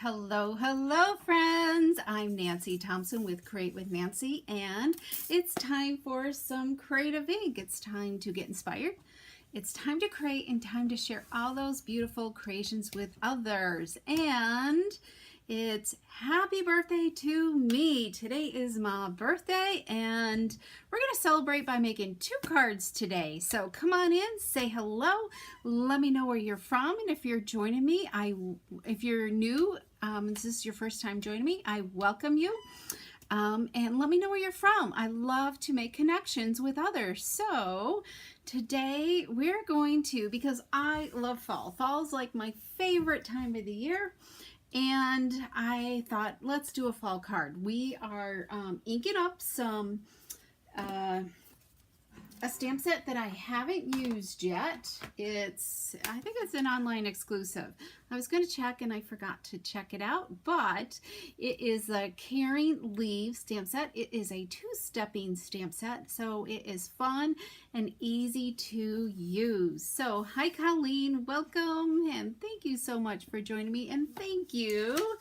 Hello, friends. I'm Nancy Thompson with Create with Nancy, and it's time for some creative ink. It's time to get inspired. It's time to create and time to share all those beautiful creations with others. And it's happy birthday to me. Today is my birthday, and we're going to celebrate by making 2 cards today. So come on in, say hello, let me know where you're from, and if you're joining me, if you're new, this is your first time joining me, I welcome you. And let me know where you're from. I love to make connections with others. So today we're going to, because I love fall. Fall's like my favorite time of the year. And I thought, let's do a fall card. We are inking up some a stamp set that I haven't used yet. I think it's an online exclusive. I was going to check and I forgot to check it out, but it is a Caring Leaves stamp set. It is a 2-stepping stamp set, so it is fun and easy to use. So hi Colleen, welcome, and thank you so much for joining me, and thank you.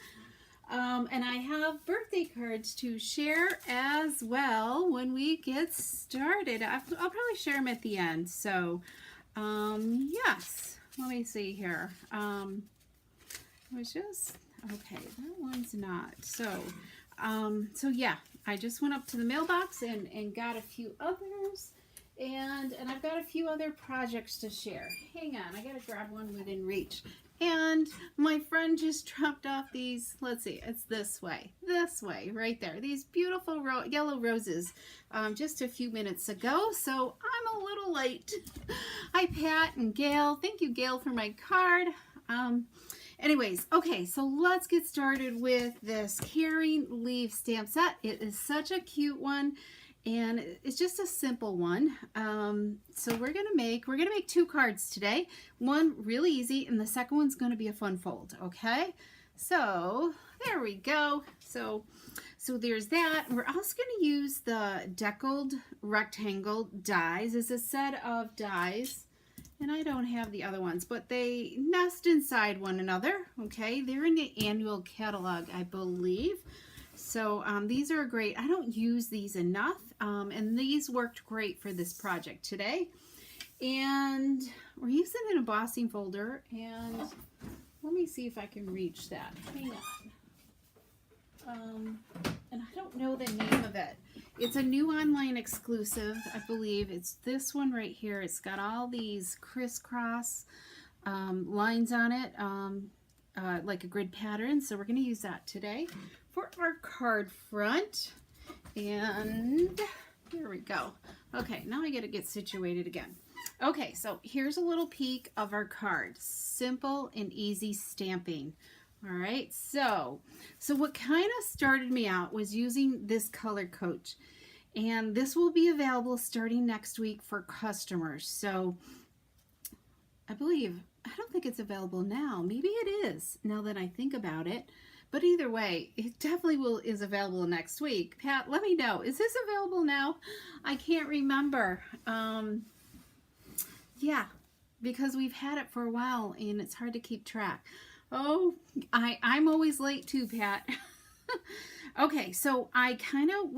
And I have birthday cards to share as well when we get started. I'll probably share them at the end. So, yes, let me see here. It was just, okay, that one's not. So yeah, I just went up to the mailbox and got a few others. And I've got a few other projects to share. Hang on, I gotta grab one within reach. And my friend just dropped off these, let's see, it's this way, right there. These beautiful yellow roses just a few minutes ago, so I'm a little late. Hi, Pat and Gail. Thank you, Gail, for my card. Anyways, okay, so let's get started with this Caring Leaves stamp set. It is such a cute one. And it's just a simple one. So we're gonna make 2 cards today. One really easy, and the second one's gonna be a fun fold. Okay, so there we go. So there's that. We're also gonna use the Deckled Rectangle dies. It's a set of dies, and I don't have the other ones, but they nest inside one another. Okay, they're in the annual catalog, I believe. So these are great. I don't use these enough, and these worked great for this project today. And we're using an embossing folder, and let me see if I can reach that. Hang on. And I don't know the name of it. It's a new online exclusive, I believe. It's this one right here. It's got all these crisscross lines on it, like a grid pattern. So we're going to use that today for our card front. And here we go. Okay, now I got to get situated again. Okay, so here's a little peek of our card. Simple and easy stamping. All right, so what kind of started me out was using this color coach, and this will be available starting next week for customers. So I don't think it's available now. Maybe it is, now that I think about it. But either way, it definitely is available next week. Pat, let me know. Is this available now? I can't remember. Yeah, because we've had it for a while and it's hard to keep track. Oh, I'm always late too, Pat. Okay, so I kind of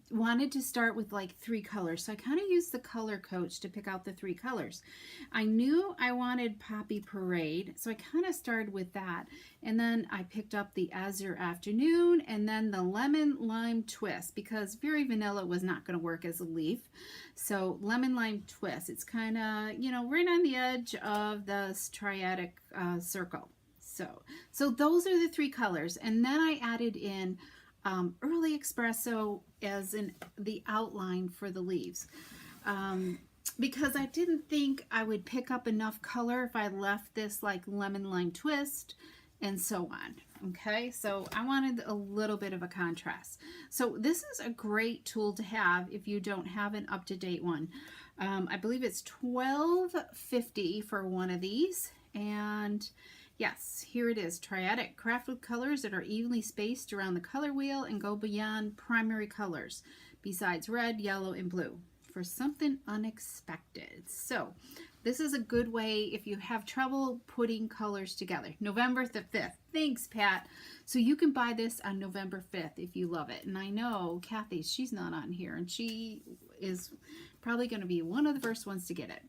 wanted to start with like 3 colors. So I kind of used the color coach to pick out the 3 colors. I knew I wanted Poppy Parade, so I kind of started with that. And then I picked up the Azure Afternoon and then the Lemon Lime Twist, because Very Vanilla was not going to work as a leaf. So Lemon Lime Twist, it's kind of, you know, right on the edge of the triadic circle. So those are the 3 colors. And then I added in Early Espresso as in the outline for the leaves, because I didn't think I would pick up enough color if I left this like Lemon Lime Twist and so on. Okay, so I wanted a little bit of a contrast. So this is a great tool to have if you don't have an up-to-date one. I believe it's $12.50 for one of these. And yes, here it is. Triadic, craft with colors that are evenly spaced around the color wheel and go beyond primary colors, besides red, yellow, and blue, for something unexpected. So This is a good way if you have trouble putting colors together. November the 5th. Thanks, Pat. So you can buy this on November 5th if you love it. And I know Kathy, she's not on here, and she is probably going to be one of the first ones to get it.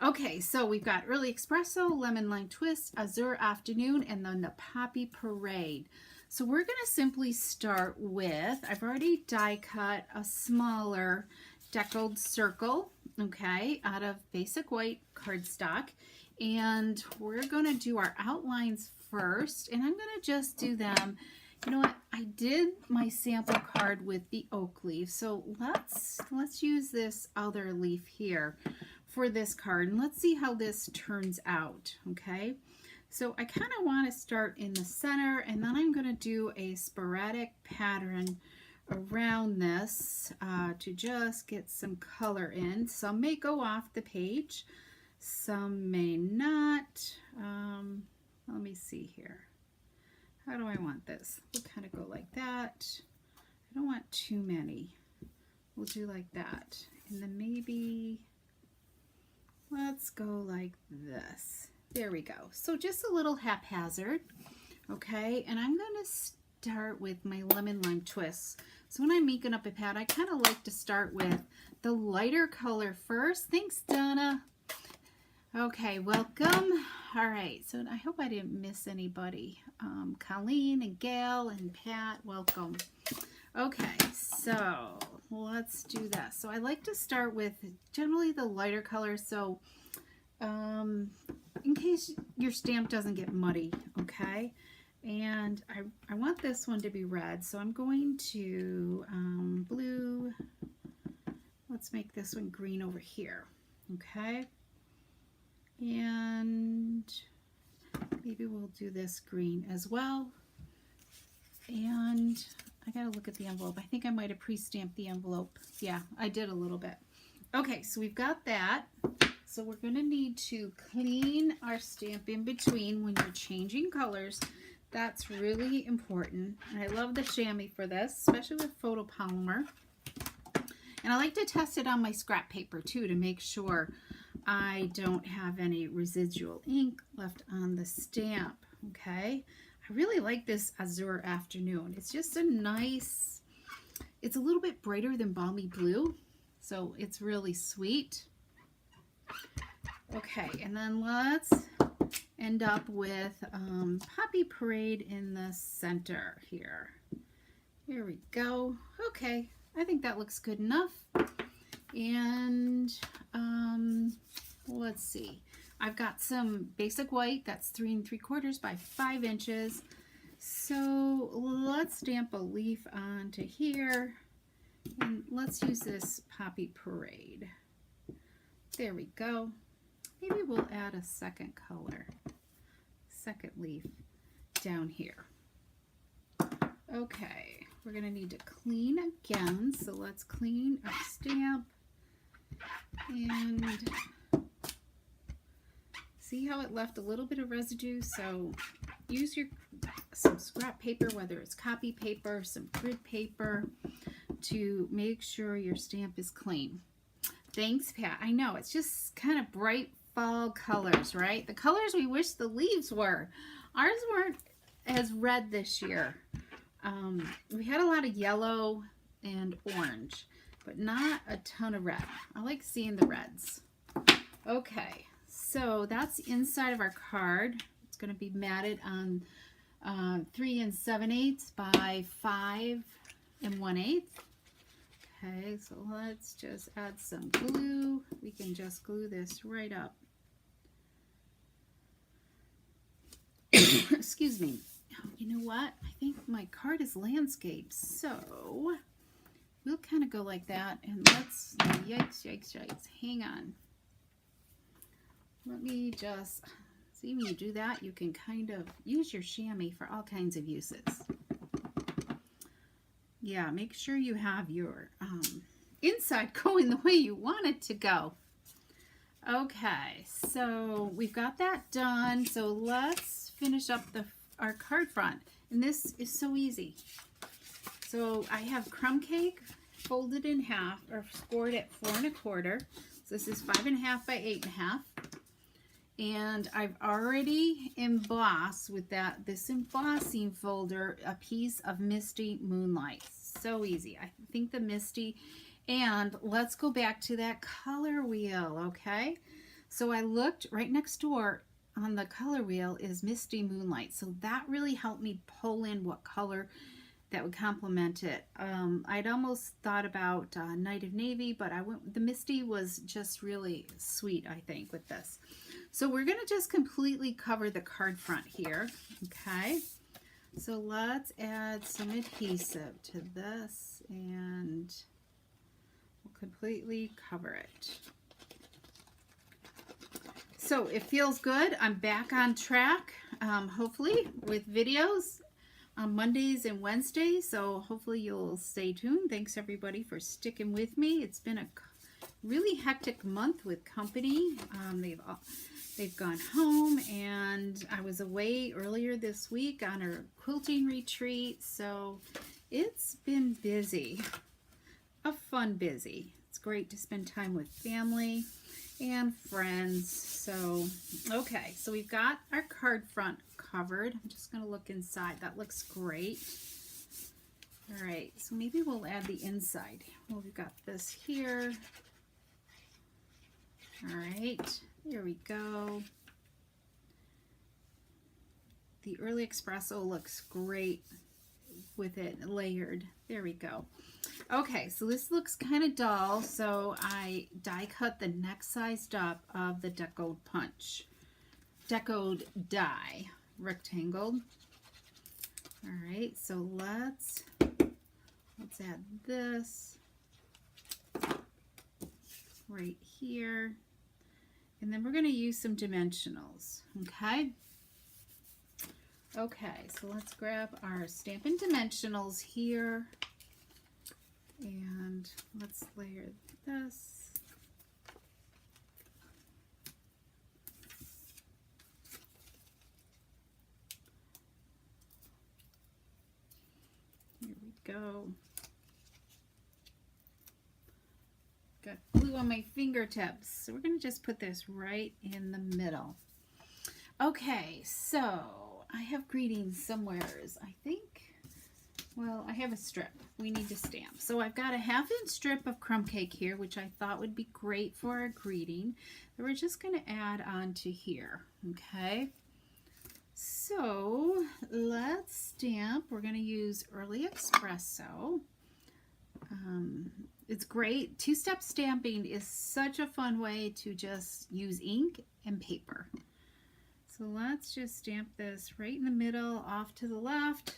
Okay, so we've got Early Espresso, Lemon Lime Twist, Azure Afternoon, and then the Poppy Parade. So we're going to simply start with, I've already die cut a smaller deckled circle, okay, out of basic white cardstock. And we're going to do our outlines first, and I'm going to just do them. You know what? I did my sample card with the oak leaf, so let's use this other leaf here for this card, and let's see how this turns out, okay? So I kind of want to start in the center, and then I'm going to do a sporadic pattern around this to just get some color in. Some may go off the page, some may not. Let me see here. How do I want this? We'll kind of go like that. I don't want too many. We'll do like that. And then maybe let's go like this. There we go. So just a little haphazard, okay? And I'm going to start with my Lemon Lime Twists. So when I'm making up a pad, I kind of like to start with the lighter color first. Thanks, Donna. Okay, welcome. All right, so I hope I didn't miss anybody. Colleen and Gail and Pat, welcome. Okay, so let's do this. So I like to start with generally the lighter colors. So in case your stamp doesn't get muddy, okay? And I want this one to be red, so I'm going to blue. Let's make this one green over here, okay? And maybe we'll do this green as well. And I gotta look at the envelope. I think I might have pre-stamped the envelope. Yeah, I did a little bit. Okay, so we've got that. So we're gonna need to clean our stamp in between when you're changing colors. That's really important. And I love the chamois for this, especially with photopolymer. And I like to test it on my scrap paper too to make sure I don't have any residual ink left on the stamp, okay? I really like this Azure Afternoon. It's just a nice, it's a little bit brighter than Balmy Blue, so it's really sweet. Okay, and then let's end up with Poppy Parade in the center here. Here we go. Okay, I think that looks good enough. And let's see. I've got some basic white that's 3 3/4 by 5 inches. So let's stamp a leaf onto here, and let's use this Poppy Parade. There we go. Maybe we'll add a second color, second leaf down here. Okay, we're gonna need to clean again, so let's clean our stamp. And see how it left a little bit of residue? So use some scrap paper, whether it's copy paper, some grid paper, to make sure your stamp is clean. Thanks, Pat. I know, it's just kind of bright fall colors, right? The colors we wish the leaves were. Ours weren't as red this year. We had a lot of yellow and orange, but not a ton of red. I like seeing the reds. Okay, so that's the inside of our card. It's going to be matted on 3 7/8 by 5 1/8. Okay, so let's just add some glue. We can just glue this right up. Excuse me. Oh, you know what? I think my card is landscape, so we'll kind of go like that, and let's, yikes, yikes, yikes, hang on. Let me just, see, when you do that, you can kind of use your chamois for all kinds of uses. Yeah, make sure you have your inside going the way you want it to go. Okay, so we've got that done. So let's finish up our card front. And this is so easy. So I have crumb cake folded in half, or scored at 4 1/4. So this is 5 1/2 by 8 1/2. And I've already embossed with this embossing folder a piece of Misty Moonlight. So easy. I think the Misty. And let's go back to that color wheel, okay? So I looked right next door on the color wheel is Misty Moonlight. So that really helped me pull in what color that would complement it. I'd almost thought about Night of Navy, but the Misty was just really sweet, I think, with this. So we're going to just completely cover the card front here, okay? So let's add some adhesive to this and we'll completely cover it. So it feels good. I'm back on track, hopefully, with videos on Mondays and Wednesdays. So hopefully you'll stay tuned. Thanks everybody for sticking with me. It's been a really hectic month with company. They've gone home, and I was away earlier this week on a quilting retreat. So it's been busy, a fun busy. It's great to spend time with family and friends. So, okay, so we've got our card front covered. I'm just going to look inside. That looks great. All right, so maybe we'll add the inside. Well, we've got this here. All right, here we go. The Early Espresso looks great with it layered. There we go. Okay, so this looks kind of dull, so I die cut the next sized up of the Decoed die rectangle. All right, so let's add this right here, and then we're going to use some dimensionals. Okay, so let's grab our Stampin' Dimensionals here, and let's layer this. Here we go. Got glue on my fingertips, so we're going to just put this right in the middle. Okay, so I have greetings somewheres, I think. Well, I have a strip we need to stamp. So I've got a 1/2 inch strip of crumb cake here, which I thought would be great for a greeting that we're just going to add onto here. Okay, so let's stamp. We're going to use Early Espresso. It's great. Two-step stamping is such a fun way to just use ink and paper. So let's just stamp this right in the middle, off to the left,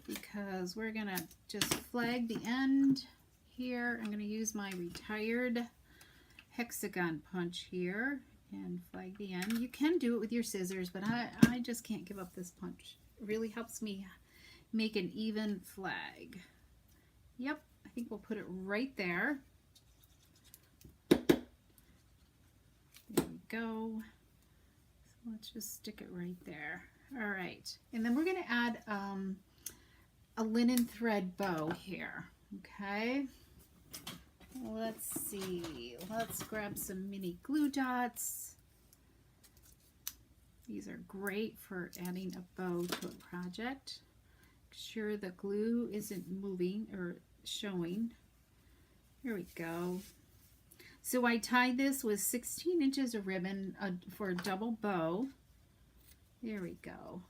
because we're going to just flag the end here. I'm going to use my retired hexagon punch here and flag the end. You can do it with your scissors, but I just can't give up this punch. It really helps me make an even flag. Yep, I think we'll put it right there. There we go. So let's just stick it right there. All right, and then we're going to add a linen thread bow here. Okay, let's see. Let's grab some mini glue dots. These are great for adding a bow to a project. Make sure the glue isn't moving or showing. Here we go. So I tied this with 16 inches of ribbon for a double bow. There we go.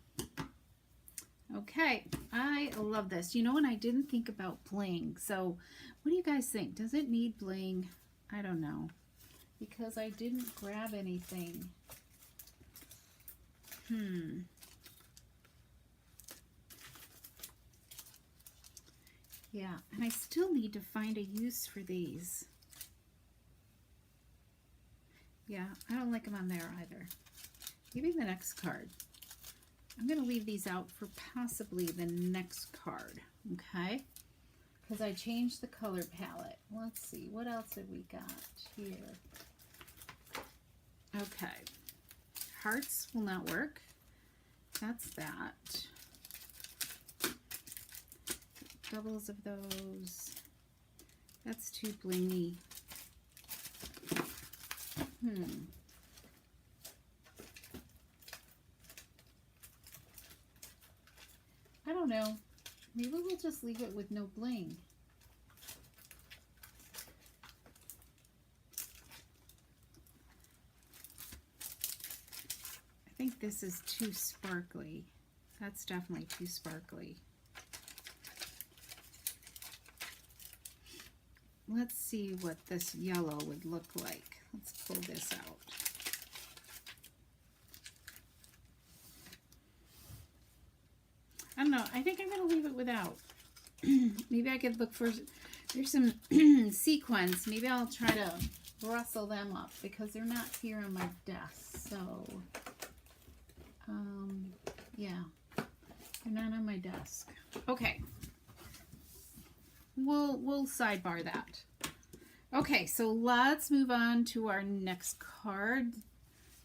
Okay, I love this. You know, and I didn't think about bling. So what do you guys think? Does it need bling? I don't know, because I didn't grab anything. Yeah, and I still need to find a use for these. Yeah, I don't like them on there either. Maybe the next card. I'm going to leave these out for possibly the next card, okay? Because I changed the color palette. Let's see, what else have we got here? Okay, hearts will not work. That's that. Doubles of those. That's too blingy. don't know. Maybe we'll just leave it with no bling. I think this is too sparkly. That's definitely too sparkly. Let's see what this yellow would look like. Let's pull this out. I don't know. I think I'm going to leave it without. Maybe I could look for, there's some sequins. Maybe I'll try to rustle them up because they're not here on my desk. So, yeah, they're not on my desk. Okay. We'll sidebar that. Okay, so let's move on to our next card.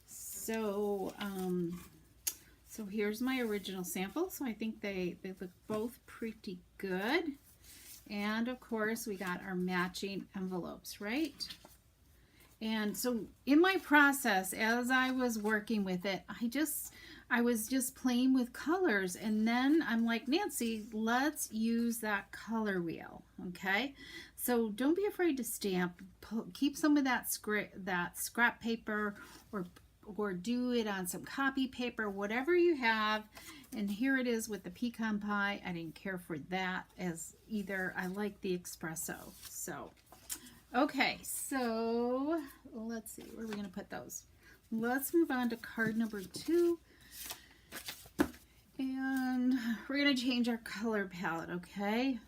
So, so here's my original sample. So I think they look both pretty good. And of course, we got our matching envelopes, right? And so in my process, as I was working with it, I was just playing with colors, and then I'm like, Nancy, let's use that color wheel, okay? So don't be afraid to stamp. Keep some of that scrap paper, or do it on some copy paper, whatever you have. And here it is with the pecan pie. I didn't care for that as either. I like the espresso. So, okay, so let's see, where are we going to put those? Let's move on to card number 2. And we're going to change our color palette, okay?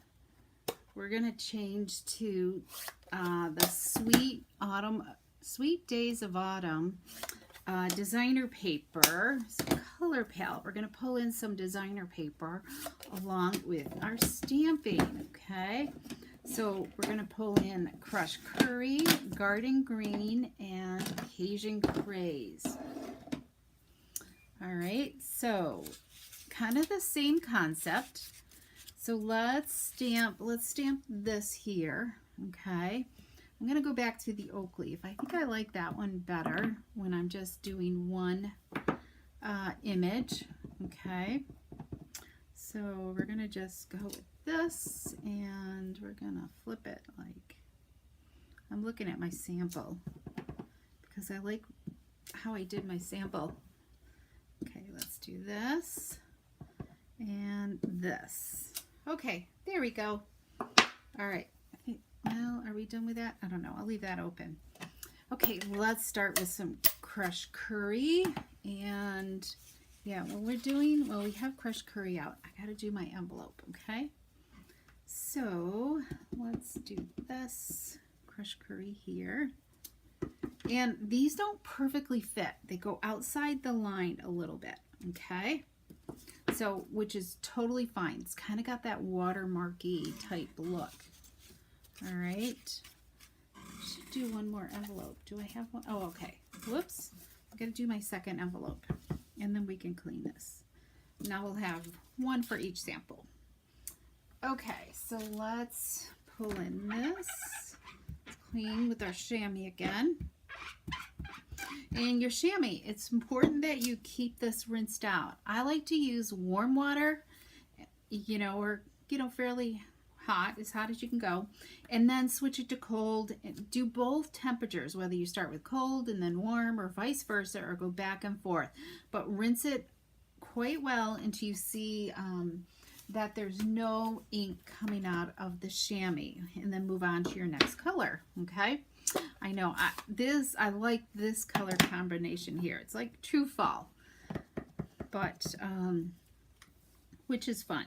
We're going to change to the Sweet Days of Autumn designer paper. So color palette. We're going to pull in some designer paper along with our stamping, okay? So we're going to pull in Crushed Curry, Garden Green, and Cajun Craze. All right, so kind of the same concept. So let's stamp this here, okay? I'm going to go back to the oak leaf. I think I like that one better when I'm just doing one image, okay? So we're going to just go with this, and we're going to flip it like, I'm looking at my sample because I like how I did my sample. Okay, let's do this and this. Okay, there we go. All right, I think, well, are we done with that? I don't know, I'll leave that open. Okay, let's start with some crushed curry. And yeah, what we're doing, well, we have crushed curry out. I gotta do my envelope, okay? So let's do this crushed curry here. And these don't perfectly fit. They go outside the line a little bit, okay? So, which is totally fine. It's kind of got that watermarky type look. All right. Should do one more envelope. Do I have one? Oh, okay. Whoops. I'm going to do my second envelope, and then we can clean this. Now we'll have one for each sample. Okay, so let's pull in this. Let's clean with our chamois again. And your chamois, it's important that you keep this rinsed out. I like to use warm water, you know, or, you know, fairly hot, as hot as you can go, and then switch it to cold. Do both temperatures, whether you start with cold and then warm, or vice versa, or go back and forth. But rinse it quite well until you see that there's no ink coming out of the chamois, and then move on to your next color, okay? I know, I like this color combination here. It's like true fall, but, which is fun.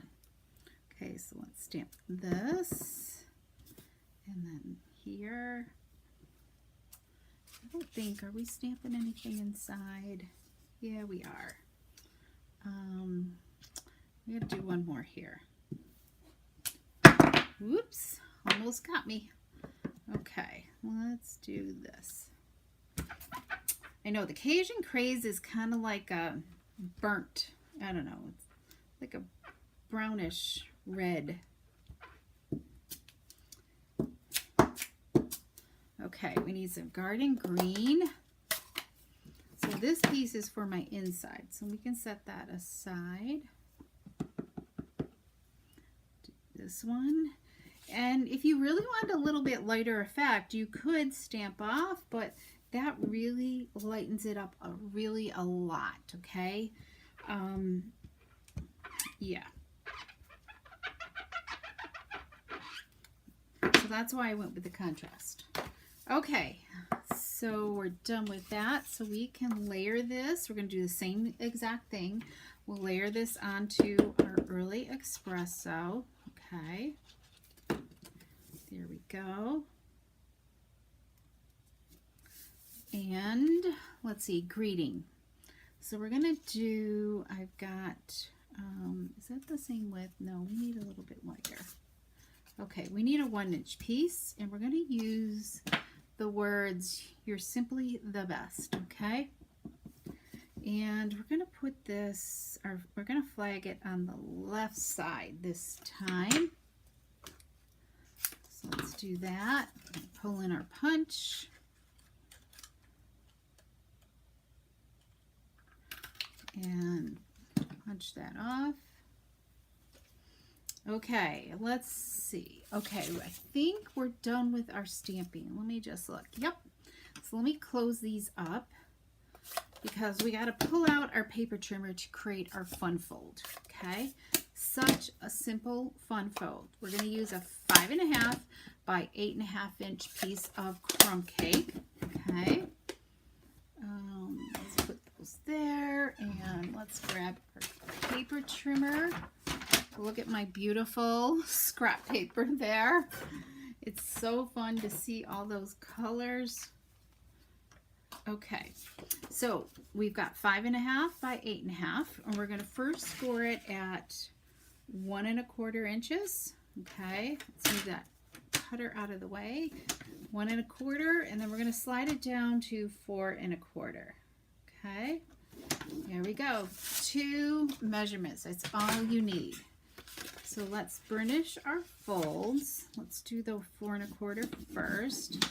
Okay, so let's stamp this, and then here. I don't think, are we stamping anything inside? Yeah, we are. We gotta do one more here. Whoops, almost got me. Okay, let's do this. I know the Cajun Craze is kind of like a burnt, I don't know, it's like a brownish red. Okay, we need some Garden Green. So this piece is for my inside, so we can set that aside. this one. And if you really want a little bit lighter effect, you could stamp off, but that really lightens it up really a lot, okay? Yeah. So that's why I went with the contrast. Okay, so we're done with that. So we can layer this. We're going to do the same exact thing. We'll layer this onto our early espresso. Okay. There we go. And let's see, greeting. So we're going to do, I've got, is that the same width? No, we need a little bit wider. Okay, we need a 1-inch piece, and we're going to use the words, "You're simply the best," okay? And we're going to put this, or we're going to flag it on the left side this time. So let's do that. Pull in our punch. And punch that off. Okay, let's see. Okay, I think we're done with our stamping. Let me just look. Yep. So let me close these up because we got to pull out our paper trimmer to create our fun fold. Okay, such a simple fun fold. We're going to use a 5.5 by 8.5 inch piece of crumb cake. Okay, let's put those there, and let's grab our paper trimmer. Look at my beautiful scrap paper there. It's so fun to see all those colors. Okay, so we've got 5.5 by 8.5, and we're going to first score it at 1 1/4 inches. Okay, let's move that cutter out of the way. 1 1/4, and then we're going to slide it down to 4 1/4. Okay, here we go. 2 measurements. That's all you need. So let's burnish our folds. Let's do the 4 1/4 first.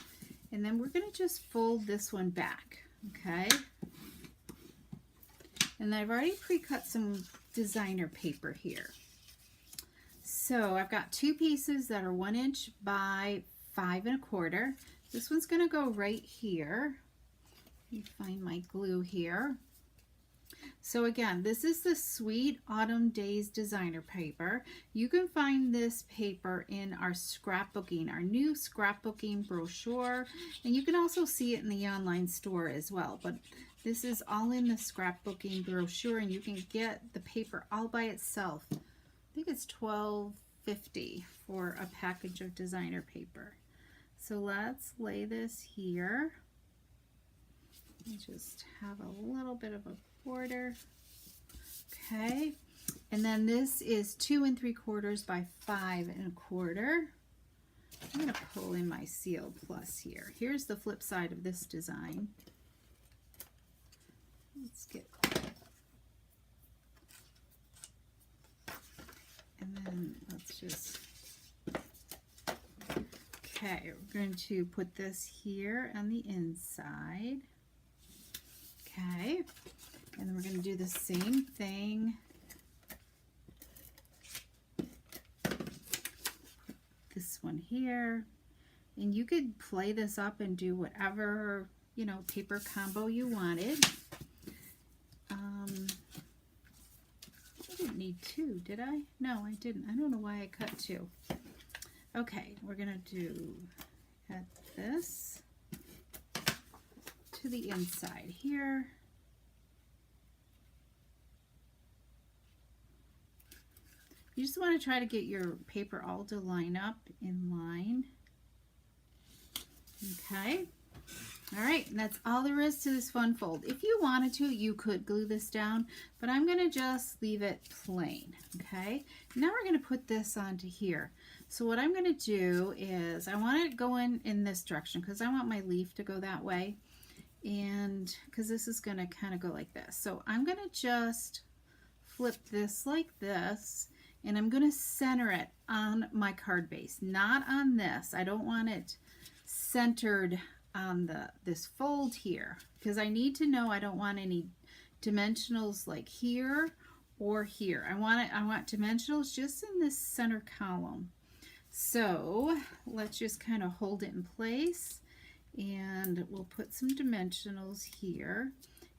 And then we're going to just fold this one back, okay? And I've already pre-cut some designer paper here. So I've got 2 pieces that are 1 inch by 5 1/4. This one's going to go right here. Let me find my glue here. So again, this is the Sweet Autumn Days designer paper. You can find this paper in our scrapbooking, our new scrapbooking brochure, and you can also see it in the online store as well. But this is all in the scrapbooking brochure, and you can get the paper all by itself. I think it's $12.50 for a package of designer paper. So let's lay this here. And just have a little bit of a border. Okay, and then this is 2 3/4 by 5 1/4. I'm going to pull in my Seal Plus here. Here's the flip side of this design. Let's get, and then let's just, okay, we're going to put this here on the inside. Okay, and then we're going to do the same thing. This one here, and you could play this up and do whatever, you know, paper combo you wanted. I didn't need 2, did I? No, I didn't. I don't know why I cut 2. Okay, we're going to do, add this to the inside here. You just want to try to get your paper all to line up in line. Okay. All right, and that's all there is to this fun fold. If you wanted to, you could glue this down, but I'm going to just leave it plain. Okay. Now we're going to put this onto here. So what I'm going to do is I want it going in this direction because I want my leaf to go that way. And because this is going to kind of go like this. So I'm going to just flip this like this, and I'm going to center it on my card base, not on this. I don't want it centered on this fold here because I need to know I don't want any dimensionals like here or here. I want dimensionals just in this center column. So let's just kind of hold it in place, and we'll put some dimensionals here,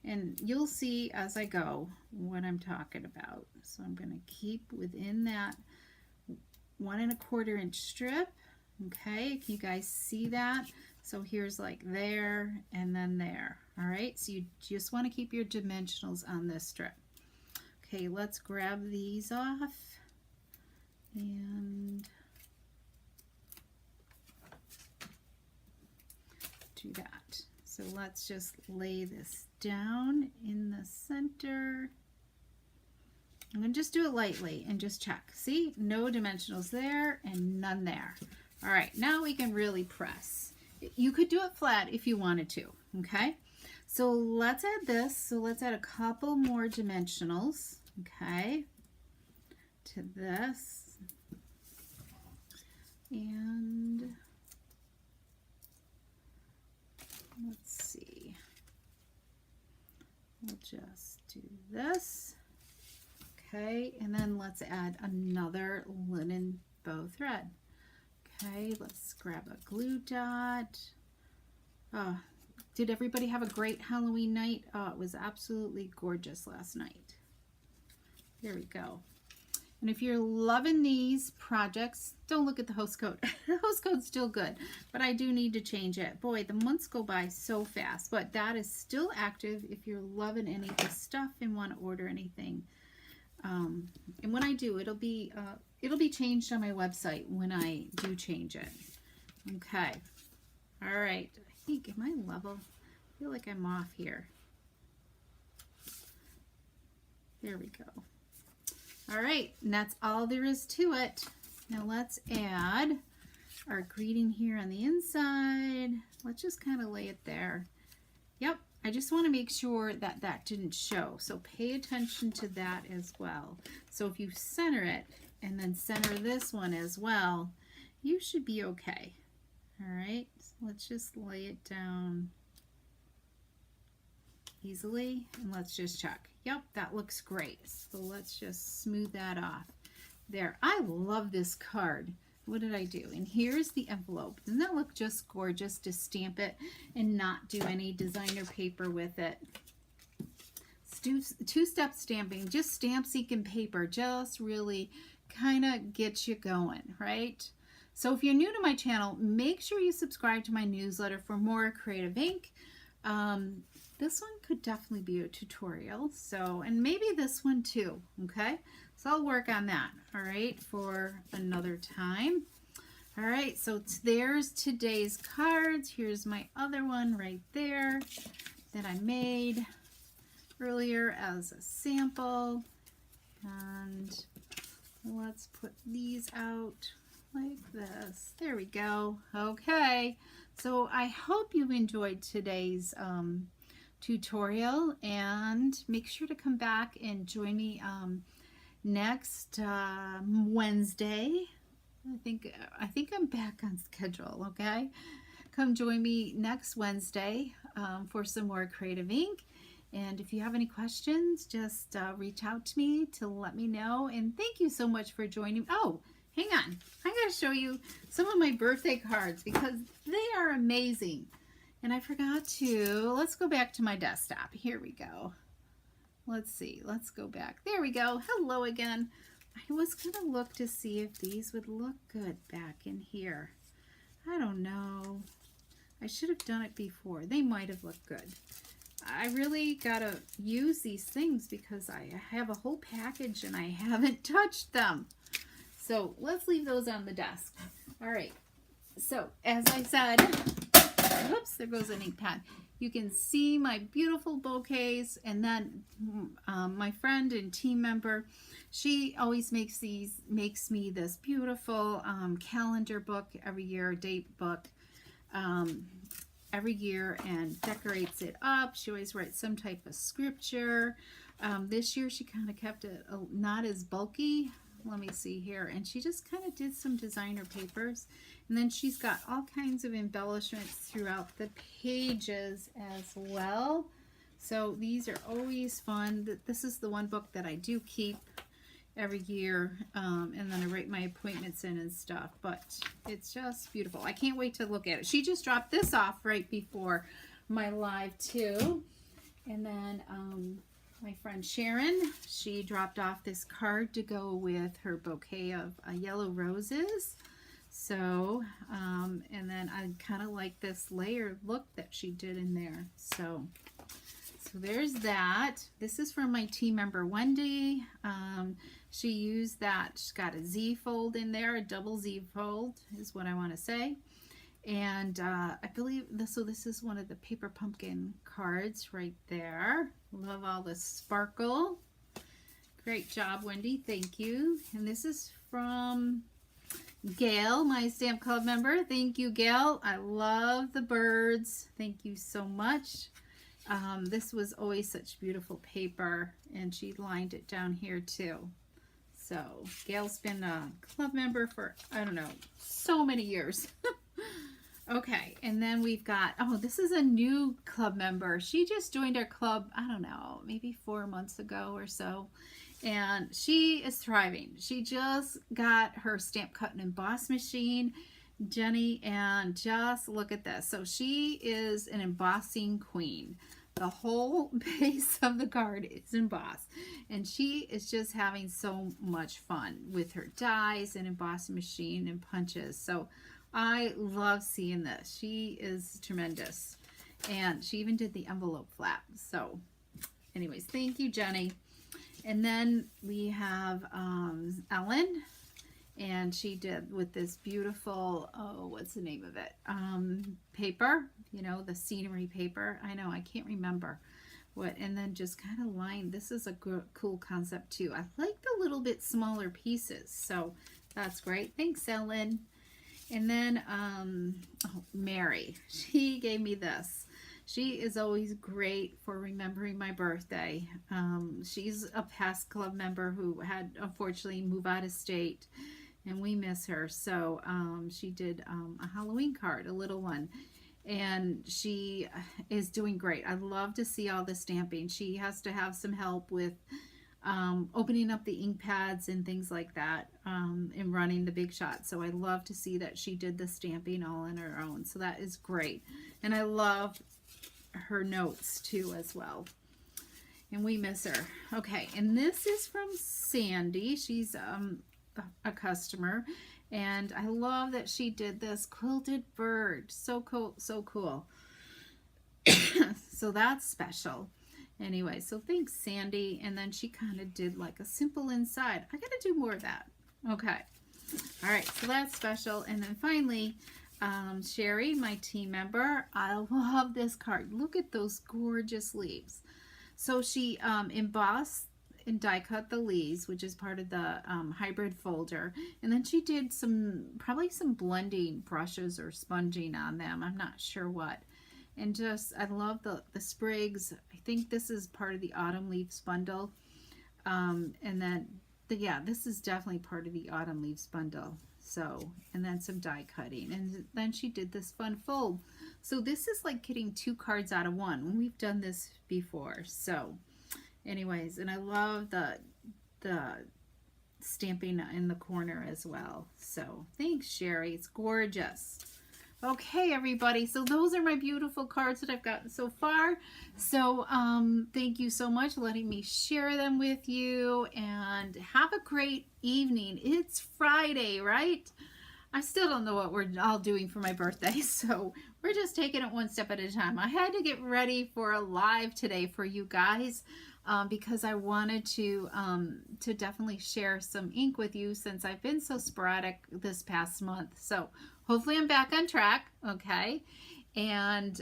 and you'll see as I go what I'm talking about. So I'm going to keep within that 1 1/4 inch strip. Okay, can you guys see that? So here's like there and then there. All right, so you just want to keep your dimensionals on this strip. Okay, let's grab these off and do that. So let's just lay this down in the center. I'm going to just do it lightly and just check. See, no dimensionals there and none there. All right, now we can really press. You could do it flat if you wanted to, okay? So let's add this. So let's add a couple more dimensionals, okay, to this. And let's see. We'll just do this. Okay, and then let's add another linen bow thread. Okay, let's grab a glue dot. Oh, did everybody have a great Halloween night? Oh, it was absolutely gorgeous last night. There we go. And if you're loving these projects, don't look at the host code. The host code's still good, but I do need to change it. Boy, the months go by so fast, but that is still active if you're loving any of this stuff and want to order anything. And when I do, it'll be changed on my website when I do change it. Okay. All right. I think, am I level? I feel like I'm off here. There we go. All right, and that's all there is to it. Now let's add our greeting here on the inside. Let's just kind of lay it there. Yep, I just want to make sure that that didn't show. So pay attention to that as well. So if you center it and then center this one as well, you should be okay. All right, so let's just lay it down easily and let's just check. Yep, that looks great. So let's just smooth that off. There, I love this card. What did I do? And here's the envelope. Doesn't that look just gorgeous to stamp it and not do any designer paper with it? Two-step stamping, just stamp seeking paper, just really kind of gets you going, right? So if you're new to my channel, make sure you subscribe to my newsletter for more Creative Ink. This one could definitely be a tutorial, so, and maybe this one too, okay? So I'll work on that, all right, for another time. All right, so there's today's cards. Here's my other one right there that I made earlier as a sample. And let's put these out like this. There we go. Okay, so I hope you enjoyed today's tutorial, and make sure to come back and join me next Wednesday. I think I'm back on schedule. Okay, come join me next Wednesday for some more Creative Ink. And if you have any questions, just reach out to me to let me know. And thank you so much for joining. Oh, hang on, I'm going to show you some of my birthday cards because they are amazing. And I forgot to, let's go back to my desktop. Here we go. Let's see, let's go back. There we go. Hello again. I was going to look to see if these would look good back in here. I don't know. I should have done it before. They might have looked good. I really got to use these things because I have a whole package and I haven't touched them. So let's leave those on the desk. All right. So as I said, whoops, there goes an ink pad. You can see my beautiful bouquets, and then my friend and team member, she always makes me this beautiful calendar book every year, date book every year, and decorates it up. She always writes some type of scripture. This year she kind of kept it not as bulky. Let me see here. And she just kind of did some designer papers. And then she's got all kinds of embellishments throughout the pages as well. So these are always fun. This is the one book that I do keep every year, and then I write my appointments in and stuff, but it's just beautiful. I can't wait to look at it. She just dropped this off right before my live too. And then my friend Sharon, she dropped off this card to go with her bouquet of yellow roses. So, and then I kind of like this layered look that she did in there. So there's that. This is from my team member Wendy. She used that. She's got a Z fold in there, a double Z fold is what I want to say. And I believe this, so this is one of the Paper Pumpkin cards right there. Love all the sparkle. Great job, Wendy. Thank you. And this is from Gail, my Stamp Club member. Thank you, Gail. I love the birds. Thank you so much. This was always such beautiful paper, and she lined it down here too. So Gail's been a club member for, I don't know, so many years. Okay, and then we've got, oh, this is a new club member. She just joined our club, I don't know, maybe 4 months ago or so. And she is thriving. She just got her stamp cut and emboss machine, Jenny, and just look at this. So she is an embossing queen. The whole base of the card is embossed, and she is just having so much fun with her dies and embossing machine and punches. So I love seeing this. She is tremendous, and she even did the envelope flap. So anyways, thank you, Jenny. And then we have Ellen, and she did with this beautiful, oh, what's the name of it? Paper, you know, the scenery paper. I know, I can't remember what. And then just kind of line. This is a cool concept too. I like the little bit smaller pieces, so that's great. Thanks, Ellen. And then oh, Mary, she gave me this. She is always great for remembering my birthday. She's a past club member who had unfortunately moved out of state, and we miss her. So she did a Halloween card, a little one, and she is doing great. I love to see all the stamping. She has to have some help with opening up the ink pads and things like that, and running the Big Shot. So I love to see that she did the stamping all on her own. So that is great. And I love her notes too as well. And we miss her. Okay, and this is from Sandy. She's a customer, and I love that she did this quilted bird. So cool, so cool. So that's special. Anyway, so thanks, Sandy. And then she kind of did like a simple inside. I gotta do more of that. Okay. All right, so that's special. And then finally, Sherry, my team member, I love this card. Look at those gorgeous leaves. So she embossed and die cut the leaves, which is part of the hybrid folder. And then she did probably some blending brushes or sponging on them. I'm not sure what. And just, I love the sprigs. I think this is part of the autumn leaves bundle. And then, yeah, this is definitely part of the autumn leaves bundle. So, and then some die cutting. And then she did this fun fold. So this is like getting 2 cards out of one. We've done this before. So anyways, and I love the stamping in the corner as well. So thanks, Sherry. It's gorgeous. Okay, everybody, so those are my beautiful cards that I've gotten so far. So thank you so much for letting me share them with you, and have a great evening. It's Friday, right? I still don't know what we're all doing for my birthday, so we're just taking it one step at a time. I had to get ready for a live today for you guys, because I wanted to definitely share some ink with you, since I've been so sporadic this past month. So hopefully I'm back on track, okay? And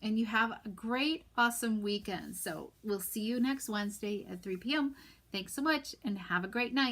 you have a great, awesome weekend. So we'll see you next Wednesday at 3 p.m. Thanks so much, and have a great night.